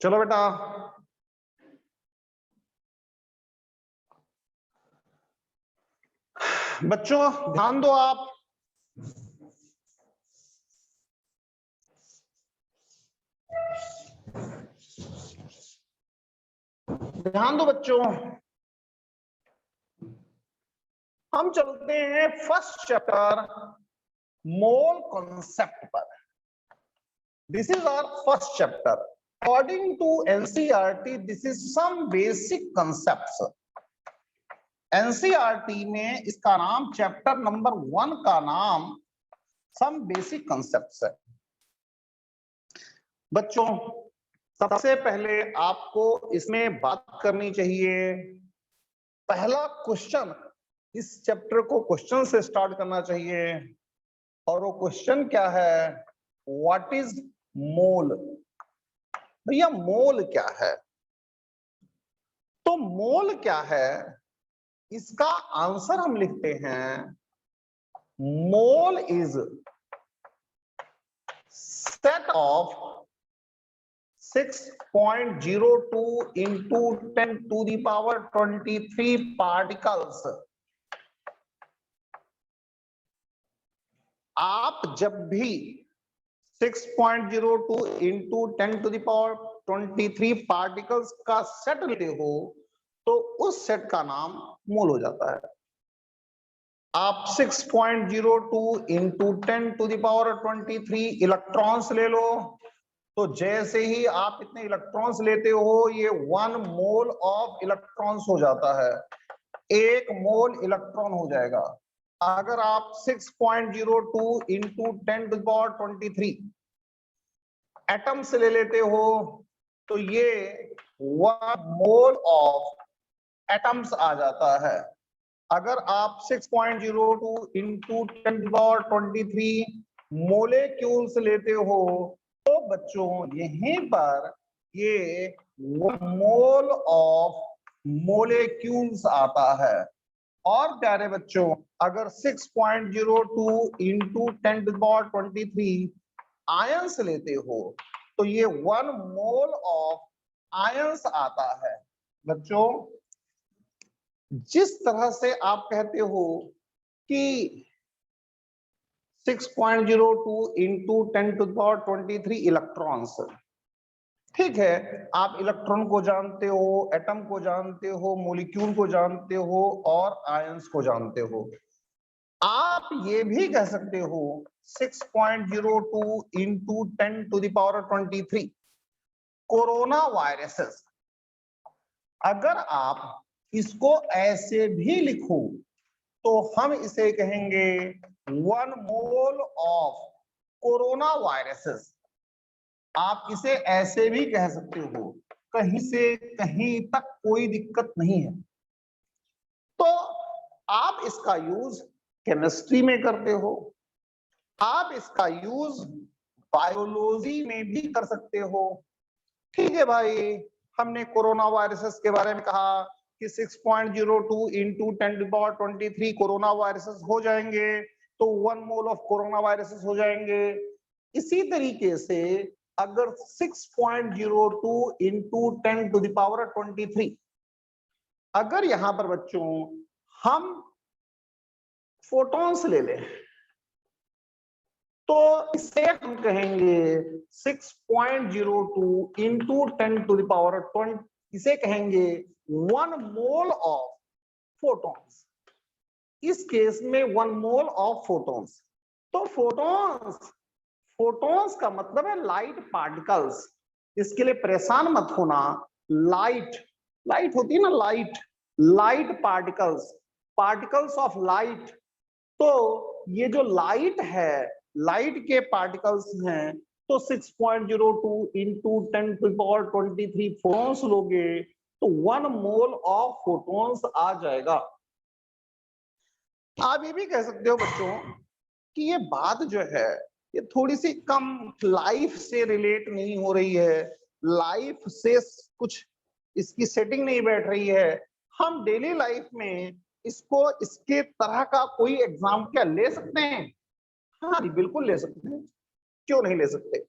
चलो बेटा, बच्चों ध्यान दो आप। ध्यान दो बच्चों, हम चलते हैं फर्स्ट चैप्टर मोल कॉन्सेप्ट पर। This is our first chapter. According to NCERT this is some basic concepts. NCERT में इसका नाम चैप्टर नंबर 1 का नाम सम बेसिक कॉन्सेप्ट्स है। बच्चों सबसे पहले आपको इसमें बात करनी चाहिए, पहला क्वेश्चन, इस चैप्टर को क्वेश्चन से स्टार्ट करना चाहिए। और वो क्वेश्चन क्या है? What is mole? भैया मोल क्या है? तो मोल क्या है, इसका आंसर हम लिखते हैं, मोल is set of 6.02 into 10 to the power 23 particles. आप जब भी 6.02 into 10 to the power 23 particles का सेट लेते हो तो उस सेट का नाम मोल हो जाता है। आप 6.02 into 10 to the power 23 electrons ले लो, तो जैसे ही आप इतने इलेक्ट्रॉन्स लेते हो ये 1 मोल ऑफ इलेक्ट्रॉन्स हो जाता है, 1 मोल इलेक्ट्रॉन हो जाएगा। अगर आप 6.02 into 10 to the power 23 atoms ले लेते हो तो ये 1 मोल ऑफ एटम्स आ जाता है। अगर आप 6.02 into 10 to the power 23 molecules लेते हो तो बच्चों यहीं पर ये 1 मोल ऑफ मोलेक्यूल्स आता है। और प्यारे बच्चों अगर 6.02 into 10 to the power 23 ions लेते हो तो ये 1 मोल ऑफ आयंस आता है। बच्चों जिस तरह से आप कहते हो कि 6.02 into 10 to the power 23 electrons, ठीक है, आप इलेक्ट्रॉन को जानते हो, एटम को जानते हो, मॉलिक्यूल को जानते हो और आयंस को जानते हो। आप ये भी कह सकते हो 6.02 into 10 to the power 23 corona viruses. अगर आप इसको ऐसे भी लिखो तो हम इसे कहेंगे 1 मोल ऑफ कोरोना वायरसेस। आप इसे ऐसे भी कह सकते हो, कहीं से कहीं तक कोई दिक्कत नहीं है। तो आप इसका यूज केमिस्ट्री में करते हो, आप इसका यूज बायोलॉजी में भी कर सकते हो। ठीक है भाई, हमने कोरोना वायरसेस के बारे में कहा कि 6.02 into 10 to the power 23 corona viruses हो जाएंगे, तो 1 मोल ऑफ कोरोना वायरसेस हो जाएंगे। इसी तरीके से अगर 6.02 into 10 to the power 23 अगर यहां पर बच्चों हम फोटॉन्स ले लें तो इसे हम कहेंगे 6.02 into 10 to the power 20, इसे कहेंगे 1 मोल ऑफ फोटॉन्स। इस केस में 1 मोल ऑफ फोटॉन्स। तो फोटॉन्स का मतलब है लाइट पार्टिकल्स। इसके लिए परेशान मत होना, लाइट होती है ना, लाइट पार्टिकल्स ऑफ लाइट। तो ये जो लाइट है, लाइट के पार्टिकल्स हैं, तो 6.02 into 10 to the power 23 photons लोगे तो 1 मोल ऑफ फोटॉन्स आ जाएगा। आप ये भी कह सकते हो बच्चों कि ये बात जो है ये थोड़ी सी कम लाइफ से रिलेट नहीं हो रही है, लाइफ से कुछ इसकी सेटिंग नहीं बैठ रही है। हम डेली लाइफ में इसको इसके तरह का कोई एग्जाम क्या ले सकते हैं? हाँ जी बिल्कुल ले सकते हैं, क्यों नहीं ले सकते।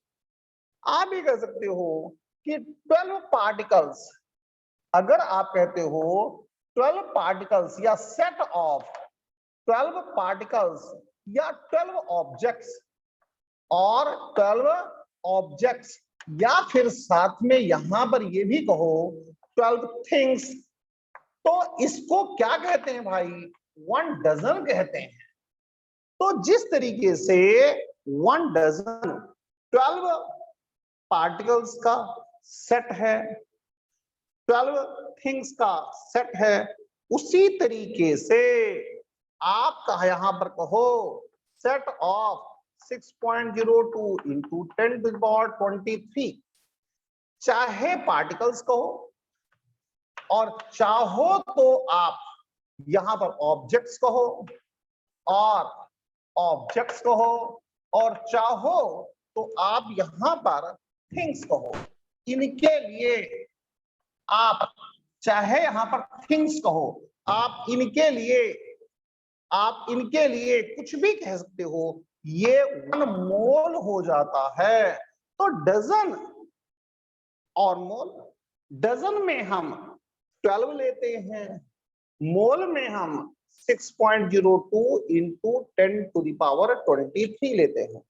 आप भी कह सकते हो कि 12 पार्टिकल्स, अगर आप कहते हो 12 पार्टिकल्स या सेट ऑफ 12 पार्टिकल्स या 12 ऑब्जेक्ट्स और 12 ऑब्जेक्ट्स, या फिर साथ में यहां पर ये भी कहो 12 थिंग्स, तो इसको क्या कहते हैं भाई? 1 डजन कहते हैं। तो जिस तरीके से 1 डजन 12 पार्टिकल्स का सेट है, 12 थिंग्स का सेट है, उसी तरीके से आप कहा यहां पर कहो set of 6.02 into 10 to the power 23, चाहे पार्टिकल्स कहो और चाहो तो आप यहां पर ऑब्जेक्ट्स कहो और ऑब्जेक्ट्स कहो, और चाहो तो आप यहां पर थिंग्स कहो। इनके लिए आप चाहे यहां पर थिंग्स कहो, आप इनके लिए कुछ भी कह सकते हो, ये 1 मोल हो जाता है। तो डजन और मोल, डजन में हम 12 लेते हैं, मोल में हम 6.02 इंटू 10 टू द पावर 23 लेते हैं।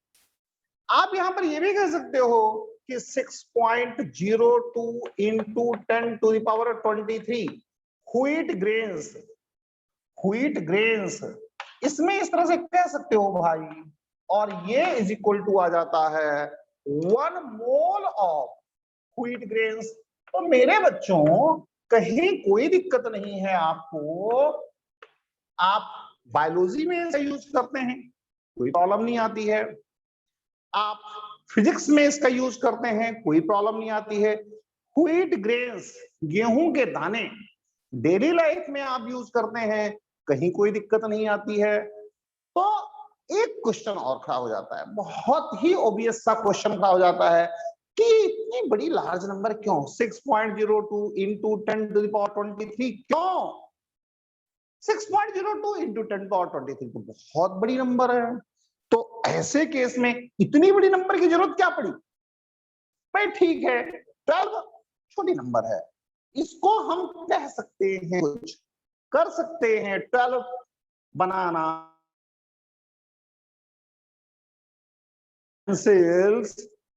आप यहां पर यह भी कह सकते हो कि 6.02 into 10 to the power 23 wheat grains, इसमें इस तरह से कह सकते हो भाई, और ये इज इक्वल टू आ जाता है 1 मोल ऑफ व्हीट ग्रेन्स। तो मेरे बच्चों, कहीं कोई दिक्कत नहीं है आपको, आप बायोलॉजी में इसका यूज करते हैं, कोई प्रॉब्लम नहीं आती है, आप फिजिक्स में इसका यूज करते हैं, कोई प्रॉब्लम नहीं आती है, व्हीट ग्रेन्स, गेहूं के दाने, डेली लाइफ में आप यूज करते हैं, कहीं कोई दिक्कत नहीं आती है। तो एक क्वेश्चन और खड़ा हो जाता है, बहुत ही ऑब्वियस सा क्वेश्चन खड़ा हो जाता है कि इतनी बड़ी लार्ज नंबर क्यों 6.02 इंटू 10 टू द पावर 23, क्यों 6.02 इंटू 10 पावर 23 तो बहुत बड़ी नंबर है, तो ऐसे केस में इतनी बड़ी नंबर की जरूरत क्या पड़ी? भाई ठीक है, 12 छोटी नंबर है, इसको हम कह सकते हैं, कुछ कर सकते हैं, 12 बनाना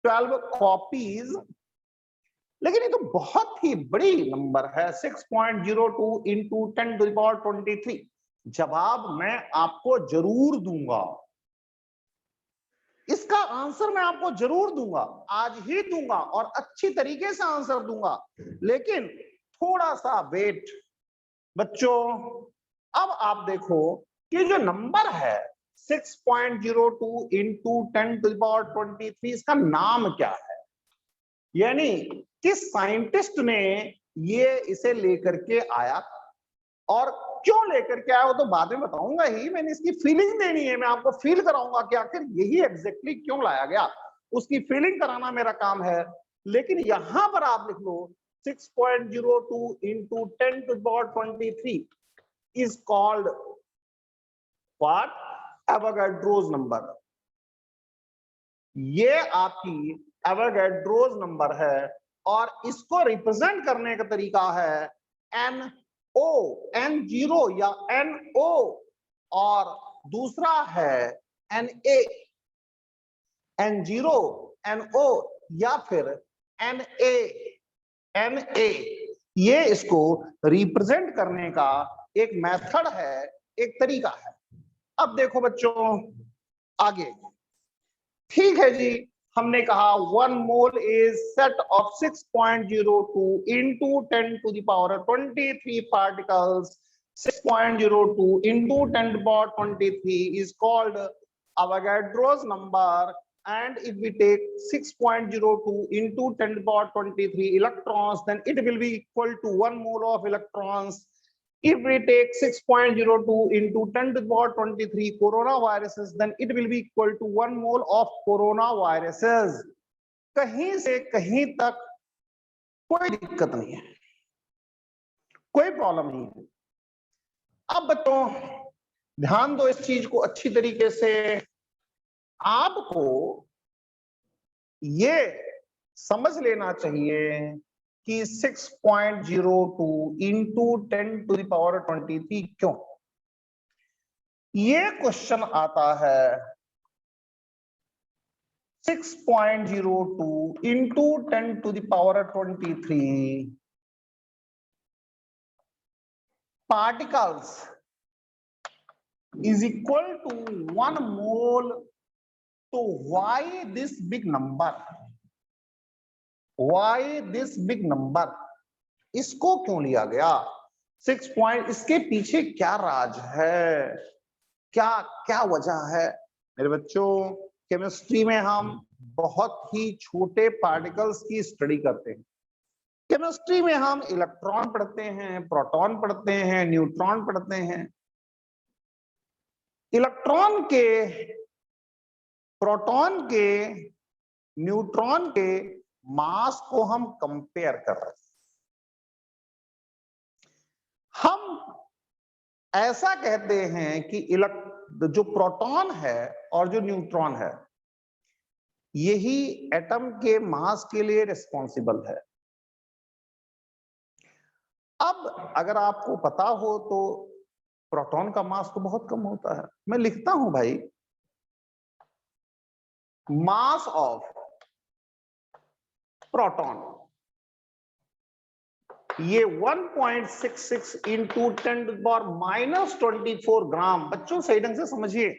12 कॉपीज, लेकिन ये तो बहुत ही बड़ी नंबर है 6.02 इंटू 10 टू द पावर 23। जवाब मैं आपको जरूर दूंगा, इसका आंसर मैं आपको जरूर दूंगा, आज ही दूंगा और अच्छी तरीके से आंसर दूंगा, लेकिन थोड़ा सा वेट बच्चों। अब आप देखो कि जो नंबर है 6.02 इंटू 10 टू द पावर 23, इसका नाम क्या है, यानी किस साइंटिस्ट ने ये इसे लेकर के आया, और क्यों लेकर के आया वो तो बाद में बताऊंगा ही, मैंने इसकी फीलिंग देनी है, मैं आपको फील कराऊंगा कि आखिर यही एग्जैक्टली क्यों लाया गया, उसकी फीलिंग कराना मेरा काम है। लेकिन यहां पर आप लिख लो 6.02 into 10 to the power 23 is called what? Avogadro's number. ये आपकी एवोगाड्रोस नंबर है, और इसको रिप्रेजेंट करने का तरीका है NO, N0 या NO, और दूसरा है NA, N0, NO या फिर NA। ये इसको रिप्रेजेंट करने का एक मेथड है, एक तरीका है। अब देखो बच्चों आगे, ठीक है जी, हमने कहा 1 mole is set of 6.02 into 10 to the power 23 particles. 6.02 into 10 to the power 23 is called Avogadro's number, and if we take 6.02 into 10 to the power 23 electrons, then it will be equal to 1 mole of electrons. If we take 6.02 into 10 to the power 23 coronaviruses, then it will be equal to 1 mole of coronaviruses. कहीं से कहीं तक कोई दिक्कत नहीं है, कोई problem नहीं है। अब बच्चों ध्यान दो इस चीज को अच्छी तरीके से, आपको ये समझ लेना चाहिए कि 6.02 इंटू 10⁻23 क्यों? ये क्वेश्चन आता है 6.02 into 10⁻23 particles is equal to 1 mole. तो why this big number? Why this big number? इसको क्यों लिया गया 6 पॉइंट? इसके पीछे क्या राज है, क्या क्या वजह है? मेरे बच्चों, केमिस्ट्री में हम बहुत ही छोटे पार्टिकल्स की स्टडी करते हैं। केमिस्ट्री में हम इलेक्ट्रॉन पढ़ते हैं, प्रोटॉन पढ़ते हैं, न्यूट्रॉन पढ़ते हैं। इलेक्ट्रॉन के, प्रोटॉन के, न्यूट्रॉन के मास को हम कंपेयर कर रहे हैं। हम ऐसा कहते हैं कि जो प्रोटॉन है और जो न्यूट्रॉन है, यही एटम के मास के लिए रिस्पॉन्सिबल है। अब अगर आपको पता हो तो प्रोटॉन का मास तो बहुत कम होता है। मैं लिखता हूं भाई, मास ऑफ प्रोटॉन ये 1.66 इंटू 10⁻⁻24 ग्राम। बच्चों सही ढंग से समझिए।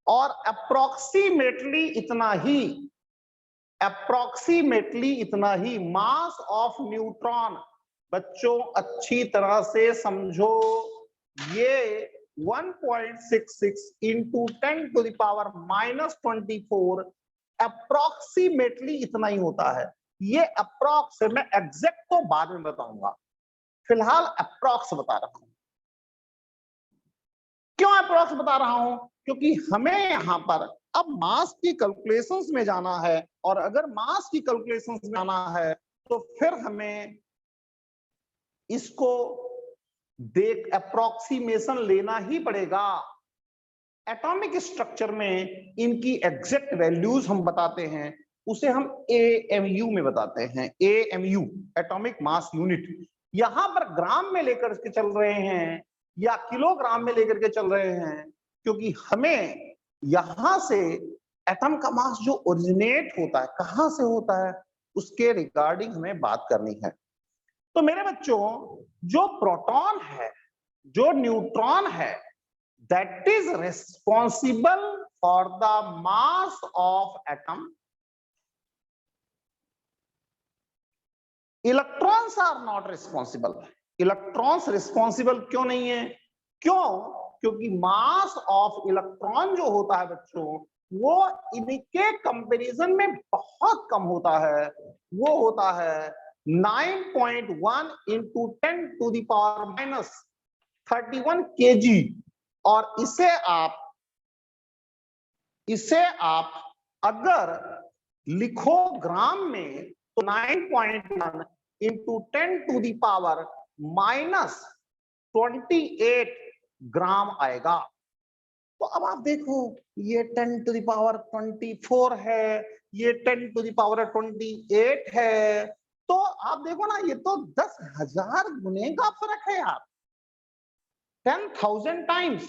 और अप्रोक्सीमेटली इतना ही मास ऑफ न्यूट्रॉन। बच्चों अच्छी तरह से समझो, ये 1.66 इंटू 10⁻⁻24 अप्रोक्सीमेटली इतना ही होता है। ये अप्रोक्स, मैं एग्जैक्ट तो बाद में बताऊंगा, फिलहाल अप्रोक्स बता रहा हूं। क्यों अप्रोक्स बता रहा हूं? क्योंकि हमें यहां पर अब मास की कैलकुलेशंस में जाना है, और अगर मास की कैलकुलेशंस में जाना है तो फिर हमें इसको देख अप्रोक्सीमेशन लेना ही पड़ेगा। एटॉमिक स्ट्रक्चर में इनकी एग्जैक्ट वैल्यूज हम बताते हैं, उसे हम AMU में बताते हैं। AMU atomic mass unit. यहां पर ग्राम में लेकर के चल रहे हैं या किलोग्राम में लेकर के चल रहे हैं, क्योंकि हमें यहां से एटम का मास जो ओरिजिनेट होता है, कहां से होता है, उसके रिगार्डिंग हमें बात करनी है। तो मेरे बच्चों, जो प्रोटॉन है, जो न्यूट्रॉन है, that is responsible for the mass of atom. Electrons are not responsible. Electrons responsible क्यों नहीं है? क्यों? क्योंकि मास ऑफ इलेक्ट्रॉन जो होता है बच्चों, वो इनके कंपैरिजन में बहुत कम होता है। वो होता है 9.1 इंटू 10⁻31 kg। और इसे आप अगर लिखो ग्राम में तो 9.1 इंटू 10⁻⁻28 ग्राम आएगा। तो अब आप देखो, ये 10⁻24 है, ये 10⁻28 है। तो आप देखो ना, ये तो 10,000 गुने का फर्क है यार, 10,000 टाइम्स।